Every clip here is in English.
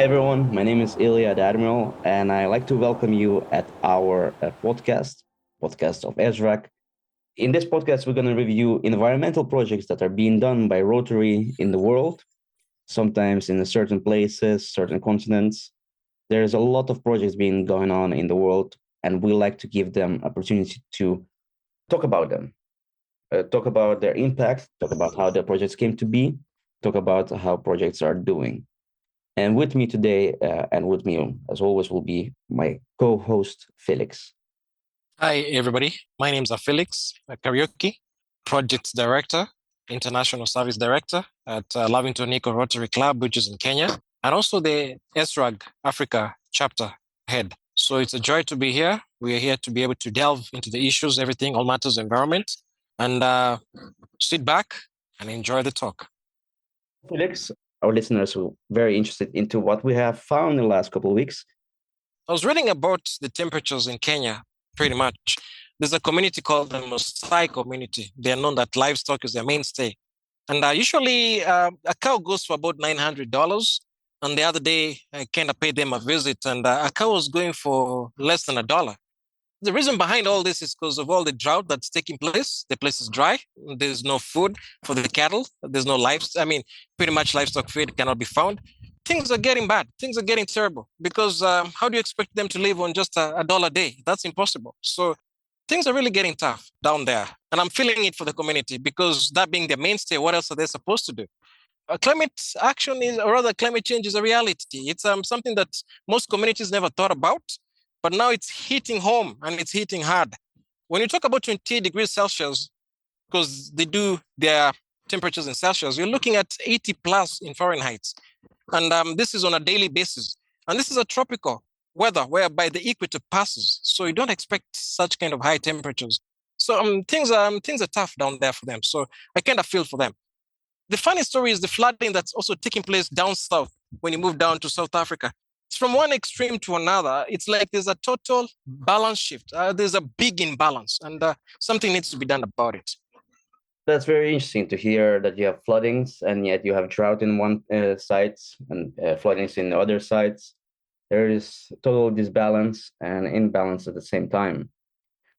everyone. My name is Ilya the Admiral, and I like to welcome you at our podcast of ESRAG. In this podcast, we're going to review environmental projects that are being done by Rotary in the world, sometimes in certain places, certain continents. There's a lot of projects being going on in the world, and we like to give them opportunity to talk about them, talk about their impact, talk about how the projects came to be, talk about how projects are doing. And with me today, and with me as always, will be my co-host Felix. Hi, everybody. My name is Felix Karaoke, Project Director, International Service Director at Lavington Nico Rotary Club, which is in Kenya, and also the ESRAG Africa chapter head. So it's a joy to be here. We are here to be able to delve into the issues, everything, all matters environment, and sit back and enjoy the talk. Felix, our listeners are very interested into what we have found in the last couple of weeks. I was reading about the temperatures in Kenya, pretty much. There's a community called the Masiah community. They are known that livestock is their mainstay. And usually a cow goes for about $900. And the other day, I kind of paid them a visit, and a cow was going for less than $1. The reason behind all this is because of all the drought that's taking place. The place is dry. There's no food for the cattle. There's no pretty much livestock feed cannot be found. Things are getting bad. Things are getting terrible because how do you expect them to live on just a dollar a day? That's impossible. So things are really getting tough down there. And I'm feeling it for the community because that being their mainstay, what else are they supposed to do? Climate action is, or rather climate change is a reality. It's something that most communities never thought about, but now it's hitting home and it's hitting hard. When you talk about 28 degrees Celsius, because they do their temperatures in Celsius, you're looking at 80 plus in Fahrenheit. And this is on a daily basis. And this is a tropical weather whereby the equator passes. So you don't expect such kind of high temperatures. So things are tough down there for them. So I kind of feel for them. The funny story is the flooding that's also taking place down south when you move down to South Africa. It's from one extreme to another. It's like there's a total balance shift. There's a big imbalance, and something needs to be done about it. That's very interesting to hear that you have floodings and yet you have drought in one sites and floodings in the other sites. There is total disbalance and imbalance at the same time.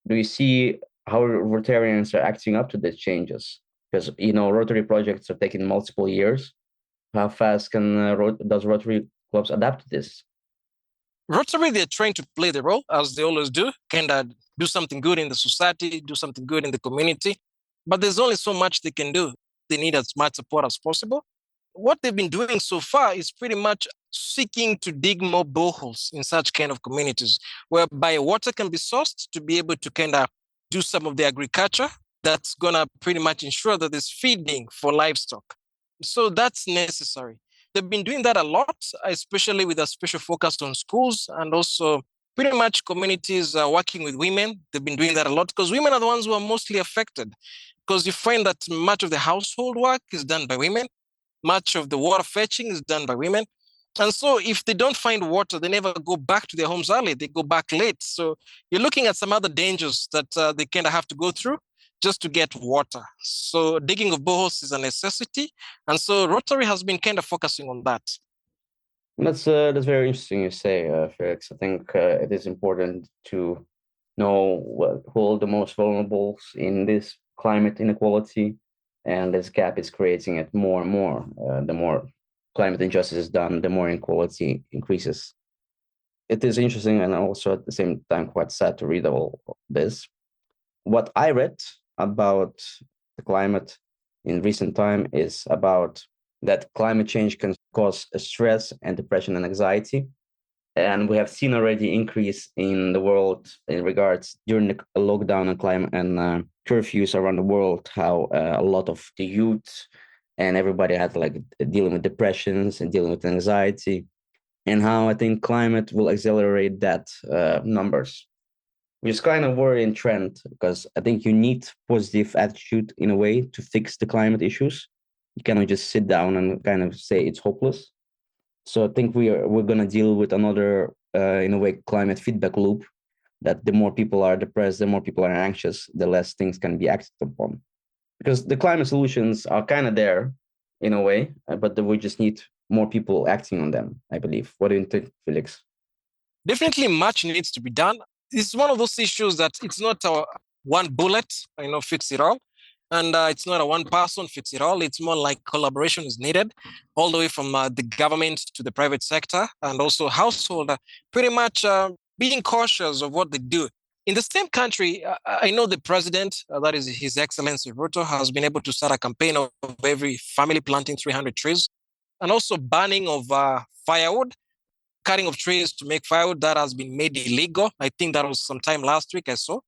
Do you see how Rotarians are acting up to these changes? Because Rotary projects are taking multiple years. How fast does Rotary clubs adapt to this? Rotary, they're trying to play the role as they always do, kind of do something good in the society, do something good in the community. But there's only so much they can do. They need as much support as possible. What they've been doing so far is pretty much seeking to dig more boreholes in such kind of communities, whereby water can be sourced to be able to kind of do some of the agriculture that's going to pretty much ensure that there's feeding for livestock. So that's necessary. They've been doing that a lot, especially with a special focus on schools and also pretty much communities working with women. They've been doing that a lot because women are the ones who are mostly affected, because you find that much of the household work is done by women. Much of the water fetching is done by women. And so if they don't find water, they never go back to their homes early. They go back late. So you're looking at some other dangers that they kind of have to go through just to get water. So digging of boreholes is a necessity. And so Rotary has been kind of focusing on that. That's very interesting you say, Felix. I think it is important to know who are the most vulnerable in this climate inequality, and this gap is creating it more and more. The more climate injustice is done, the more inequality increases. It is interesting and also at the same time quite sad to read all this. What I read about the climate in recent time is about that climate change can cause stress and depression and anxiety. And we have seen already increase in the world in regards during the lockdown and climate and curfews around the world, how a lot of the youth and everybody had dealing with depressions and dealing with anxiety, and how I think climate will accelerate that numbers, which is kind of worrying trend because I think you need positive attitude in a way to fix the climate issues. You cannot just sit down and kind of say it's hopeless. So I think we're going to deal with another, in a way, climate feedback loop, that the more people are depressed, the more people are anxious, the less things can be acted upon. Because the climate solutions are kind of there in a way, but we just need more people acting on them, I believe. What do you think, Felix? Definitely much needs to be done. It's one of those issues that it's not a one bullet, fix it all. And it's not a one person fix it all. It's more like collaboration is needed all the way from the government to the private sector and also household, pretty much being cautious of what they do. In the same country, I know the president, that is His Excellency Ruto, has been able to start a campaign of every family planting 300 trees and also banning of firewood, cutting of trees to make firewood that has been made illegal. I think that was sometime last week I saw.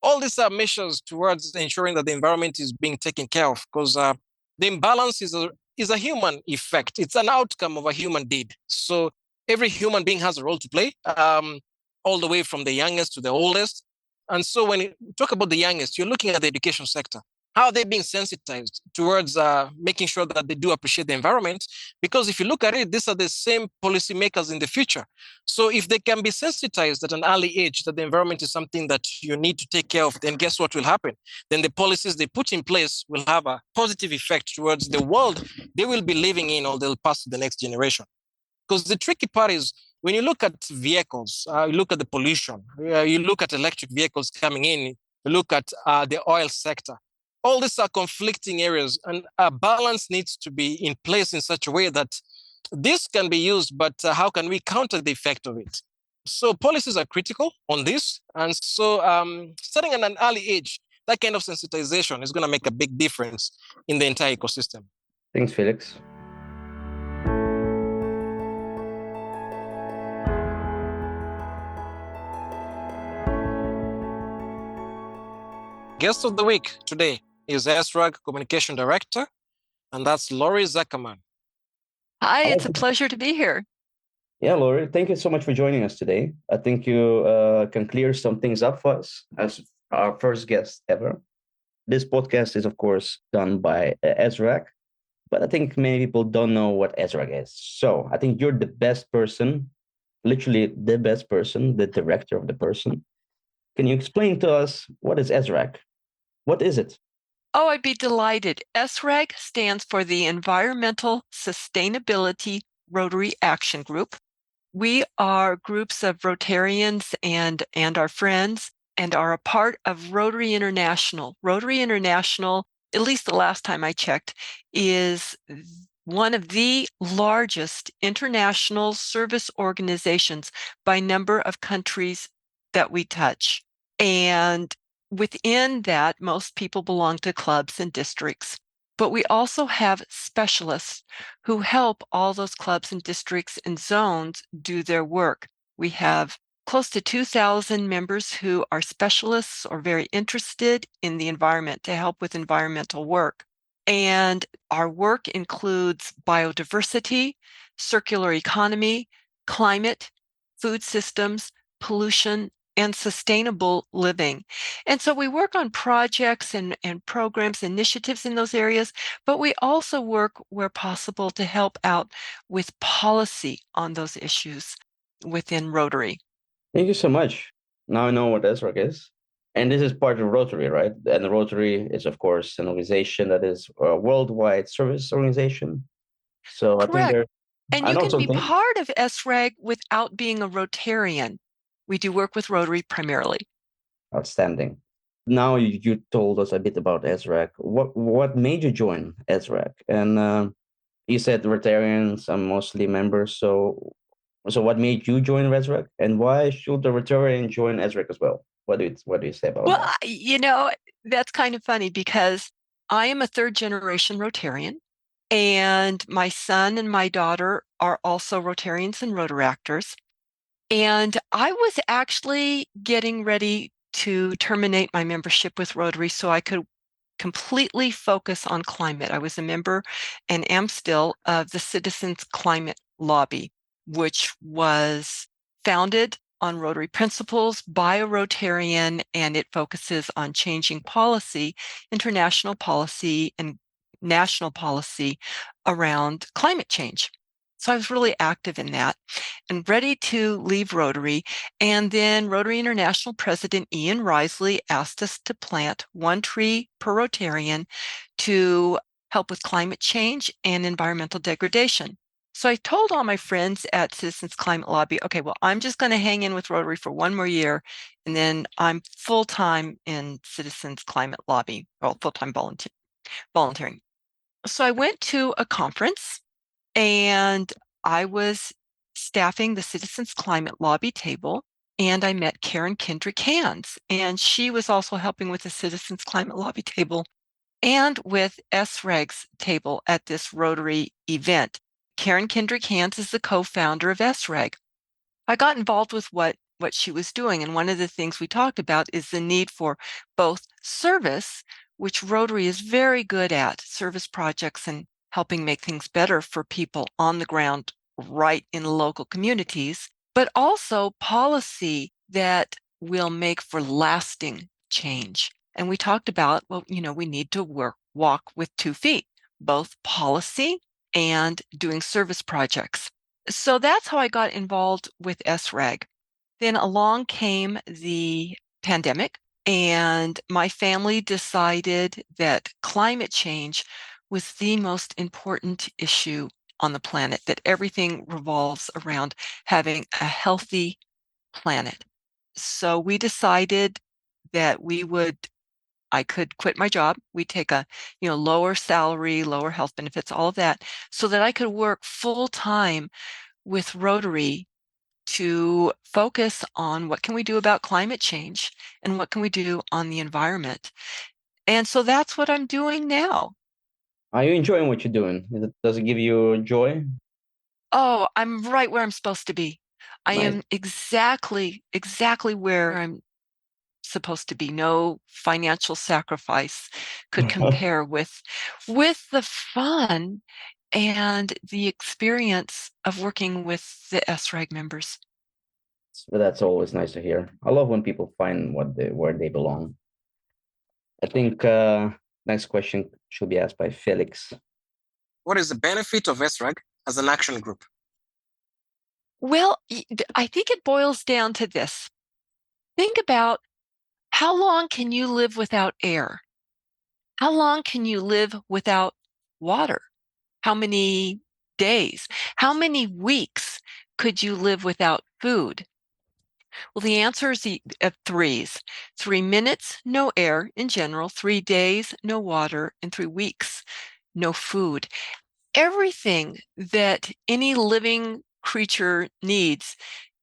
All these are measures towards ensuring that the environment is being taken care of because the imbalance is a human effect. It's an outcome of a human deed. So every human being has a role to play, all the way from the youngest to the oldest. And so when you talk about the youngest, you're looking at the education sector. How are they being sensitized towards making sure that they do appreciate the environment? Because if you look at it, these are the same policymakers in the future. So if they can be sensitized at an early age that the environment is something that you need to take care of, then guess what will happen? Then the policies they put in place will have a positive effect towards the world they will be living in or they'll pass to the next generation. Because the tricky part is when you look at vehicles, you look at the pollution, you look at electric vehicles coming in, you look at the oil sector. All these are conflicting areas, and a balance needs to be in place in such a way that this can be used, but how can we counter the effect of it? So policies are critical on this. And so starting at an early age, that kind of sensitization is going to make a big difference in the entire ecosystem. Thanks, Felix. Guest of the week today is ESRAG Communication Director, and that's Laurie Zuckermann. Hi, it's a pleasure to be here. Yeah, Laurie, thank you so much for joining us today. I think you can clear some things up for us as our first guest ever. This podcast is, of course, done by ESRAG, but I think many people don't know what ESRAG is. So I think you're the best person, literally the best person, the director of the person. Can you explain to us what is ESRAG? What is it? Oh, I'd be delighted. ESRAG stands for the Environmental Sustainability Rotary Action Group. We are groups of Rotarians and our friends and are a part of Rotary International. Rotary International, at least the last time I checked, is one of the largest international service organizations by number of countries that we touch. And within that, most people belong to clubs and districts. But we also have specialists who help all those clubs and districts and zones do their work. We have close to 2,000 members who are specialists or very interested in the environment to help with environmental work. And our work includes biodiversity, circular economy, climate, food systems, pollution, and sustainable living. And so we work on projects and programs, initiatives in those areas, but we also work where possible to help out with policy on those issues within Rotary. Thank you so much. Now I know what ESRAG is. And this is part of Rotary, right? And the Rotary is, of course, an organization that is a worldwide service organization. So Correct. I think there. And you can be part of ESRAG without being a Rotarian. We do work with Rotary primarily. Outstanding. Now you told us a bit about ESRAG. What made you join ESRAG? And you said Rotarians are mostly members. So what made you join ESRAG? And why should the Rotarian join ESRAG as well? What do you say about that? Well, that's kind of funny because I am a third generation Rotarian. And my son and my daughter are also Rotarians and Rotaractors. And I was actually getting ready to terminate my membership with Rotary so I could completely focus on climate. I was a member and am still of the Citizens Climate Lobby, which was founded on Rotary principles by a Rotarian, and it focuses on changing policy, international policy, and national policy around climate change. So I was really active in that and ready to leave Rotary. And then Rotary International President Ian Risley asked us to plant one tree per Rotarian to help with climate change and environmental degradation. So I told all my friends at Citizens Climate Lobby, okay, well, I'm just going to hang in with Rotary for one more year, and then I'm full-time in Citizens Climate Lobby, or full-time volunteering. So I went to a conference, and I was staffing the Citizens Climate Lobby table, and I met Karen Kendrick Hands, and she was also helping with the Citizens Climate Lobby table and with ESRAG's table at this Rotary event. Karen Kendrick Hands is the co-founder of ESRAG. I got involved with what she was doing, and one of the things we talked about is the need for both service, which Rotary is very good at, service projects and helping make things better for people on the ground right in local communities, but also policy that will make for lasting change. And we talked about, well, we need to walk with 2 feet, both policy and doing service projects. So that's how I got involved with ESRAG. Then along came the pandemic, and my family decided that climate change was the most important issue on the planet, that everything revolves around having a healthy planet. So we decided that I could quit my job. We'd take a, lower salary, lower health benefits, all of that, so that I could work full time with Rotary to focus on what can we do about climate change and what can we do on the environment. And so that's what I'm doing now. Are you enjoying what you're doing? Does it give you joy? Oh, I'm right where I'm supposed to be. I Nice. am exactly where I'm supposed to be. No financial sacrifice could compare with the fun and the experience of working with the ESRAG members. That's always nice to hear. I love when people find where they belong. I think next question should be asked by Felix. What is the benefit of ESRAG as an action group? Well, I think it boils down to this. Think about, how long can you live without air? How long can you live without water? How many days? How many weeks could you live without food? Well, the answer is threes. 3 minutes, no air in general. 3 days, no water. And 3 weeks, no food. Everything that any living creature needs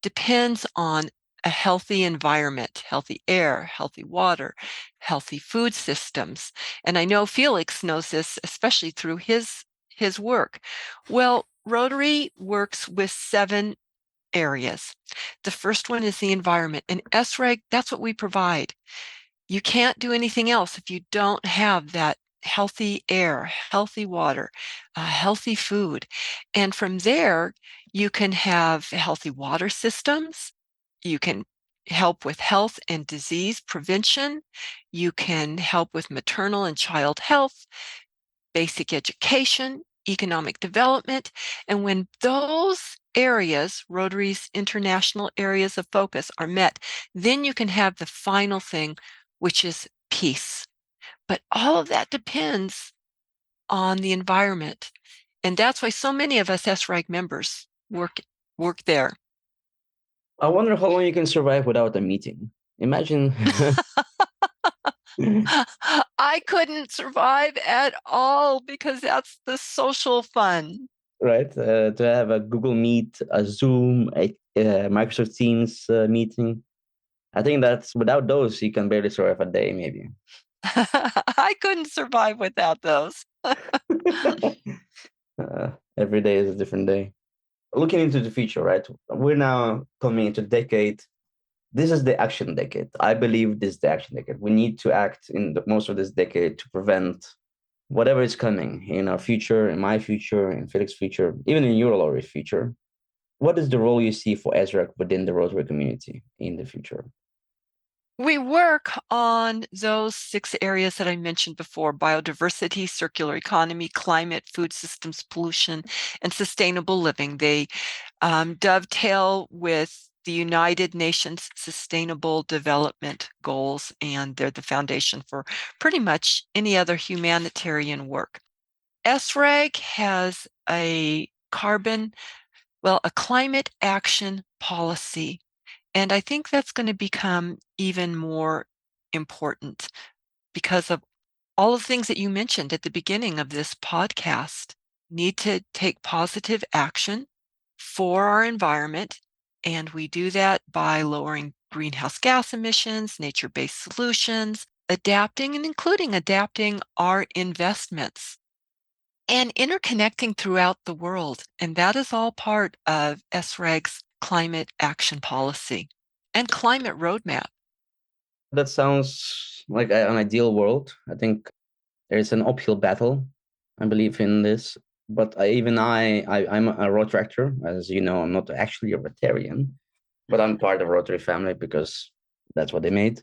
depends on a healthy environment, healthy air, healthy water, healthy food systems. And I know Felix knows this, especially through his work. Well, Rotary works with 7 areas. The first one is the environment, and ESRAG, that's what we provide. You can't do anything else if you don't have that healthy air, healthy water, healthy food. And from there, you can have healthy water systems. You can help with health and disease prevention. You can help with maternal and child health, basic education, economic development. And when those areas, Rotary's international areas of focus, are met, then you can have the final thing, which is peace. But all of that depends on the environment. And that's why so many of us ESRAG members work there. I wonder how long you can survive without a meeting. Imagine. I couldn't survive at all because that's the social fun. Right? To have a Google Meet, a Zoom, a Microsoft Teams meeting. I think that's without those, you can barely survive a day, maybe. I couldn't survive without those. Every day is a different day. Looking into the future, right? We're now coming into decade. This is the action decade. I believe this is the action decade. We need to act in most of this decade to prevent whatever is coming in our future, in my future, in Felix's future, even in your Laurie's future. What is the role you see for ESRAG within the Rotary community in the future? We work on those 6 areas that I mentioned before: biodiversity, circular economy, climate, food systems, pollution, and sustainable living. They dovetail with the United Nations Sustainable Development Goals, and they're the foundation for pretty much any other humanitarian work. ESRAG has a a climate action policy. And I think that's going to become even more important because of all the things that you mentioned at the beginning of this podcast. Need to take positive action for our environment. And we do that by lowering greenhouse gas emissions, nature-based solutions, adapting and including adapting our investments and interconnecting throughout the world. And that is all part of ESRAG's climate action policy and climate roadmap. That sounds like an ideal world. I think there's an uphill battle. I believe in this. But I'm a Rotaractor. As you know, I'm not actually a Rotarian, but I'm part of Rotary family because that's what they made.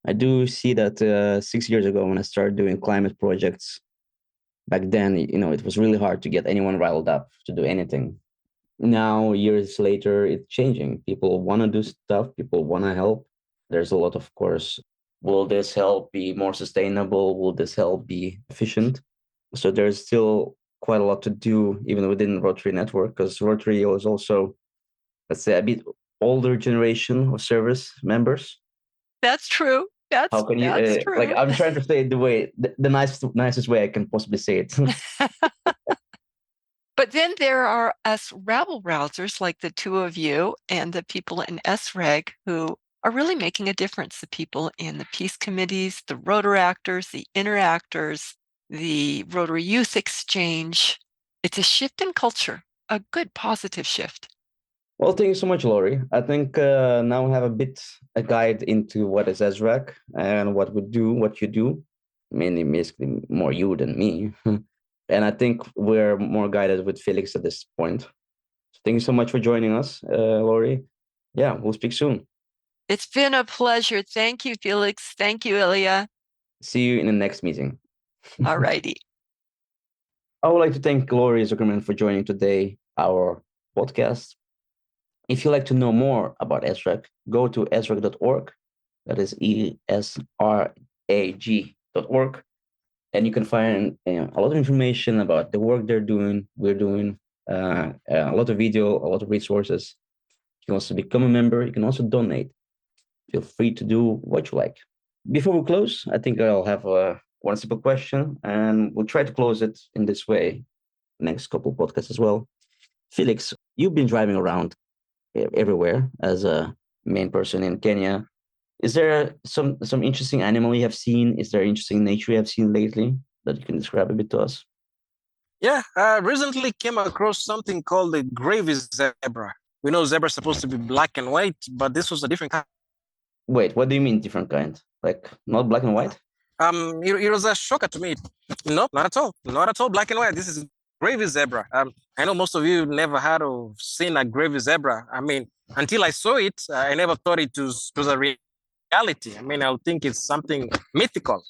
I do see that 6 years ago when I started doing climate projects, back then, it was really hard to get anyone riled up to do anything. Now, years later, it's changing. People want to do stuff. People want to help. There's a lot, of course. Will this help be more sustainable? Will this help be efficient? So there's still quite a lot to do, even within Rotary Network, because Rotary is also, let's say, a bit older generation of service members. That's true. How can you true. like? I'm trying to say it the nicest way I can possibly say it. But then there are us rabble-rousers like the two of you and the people in ESRAG who are really making a difference. The people in the peace committees, the Rotaractors, the Interactors, the Rotary Youth Exchange. It's a shift in culture, a good positive shift. Well, thank you so much, Laurie. I think now we have a guide into what is ESRAG and what we do, what you do. Mainly, basically, more you than me. And I think we're more guided with Felix at this point. So thank you so much for joining us, Laurie. Yeah, we'll speak soon. It's been a pleasure. Thank you, Felix. Thank you, Ilya. See you in the next meeting. All righty. I would like to thank Laurie Zuckermann for joining today our podcast. If you'd like to know more about ESRAG, go to esrag.org. That is ESRAG.org. And you can find a lot of information about the work we're doing, a lot of video, a lot of resources. You can also become a member. You can also donate. Feel free to do what you like. Before we close, I think I'll have one simple question, and we'll try to close it in this way next couple of podcasts as well. Felix, you've been driving around everywhere as a main person in Kenya. Is there some interesting animal you have seen? Is there interesting nature you have seen lately that you can describe a bit to us? Yeah, I recently came across something called the gravy zebra. We know zebra is supposed to be black and white, but this was a different kind. Wait, what do you mean different kind? Like not black and white? It was a shocker to me. No, not at all. Not at all black and white. This is gravy zebra. I know most of you never had or seen a gravy zebra. I mean, until I saw it, I never thought it was a reality. I mean, I would think it's something mythical.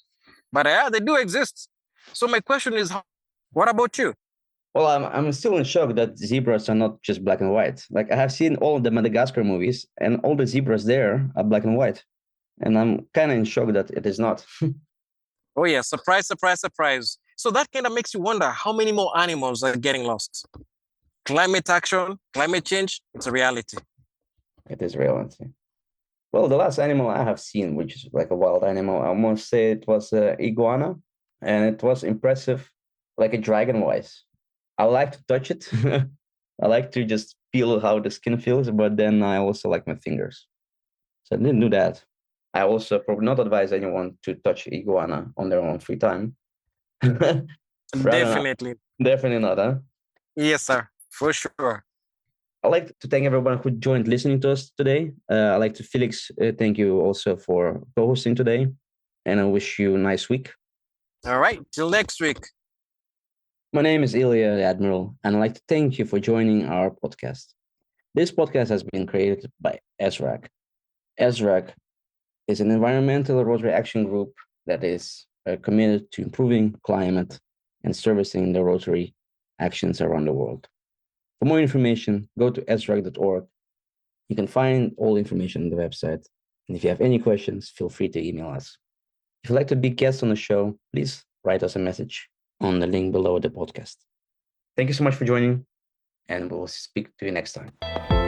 But yeah, they do exist. So my question is, what about you? Well, I'm still in shock that zebras are not just black and white. Like I have seen all of the Madagascar movies, and all the zebras there are black and white, and I'm kind of in shock that it is not. Oh yeah, surprise, surprise, surprise. So that kind of makes you wonder how many more animals are getting lost. Climate action, climate change, it's a reality. It is reality. Well, the last animal I have seen, which is like a wild animal, I must say it was iguana, and it was impressive, like a dragon-wise. I like to touch it. I like to just feel how the skin feels, but then I also like my fingers. So I didn't do that. I also probably not advise anyone to touch iguana on their own free time. Definitely. Definitely not, huh? Yes, sir. For sure. I'd like to thank everyone who joined listening to us today. I'd like to Felix, thank you also for co-hosting today. And I wish you a nice week. All right. Till next week. My name is Ilya, the Admiral, and I'd like to thank you for joining our podcast. This podcast has been created by ESRAG. ESRAG is an environmental Rotary action group that is committed to improving climate and servicing the Rotary actions around the world. For more information, go to esrag.org. You can find all the information on the website. And if you have any questions, feel free to email us. If you'd like to be a guest on the show, please write us a message on the link below the podcast. Thank you so much for joining. and we'll speak to you next time.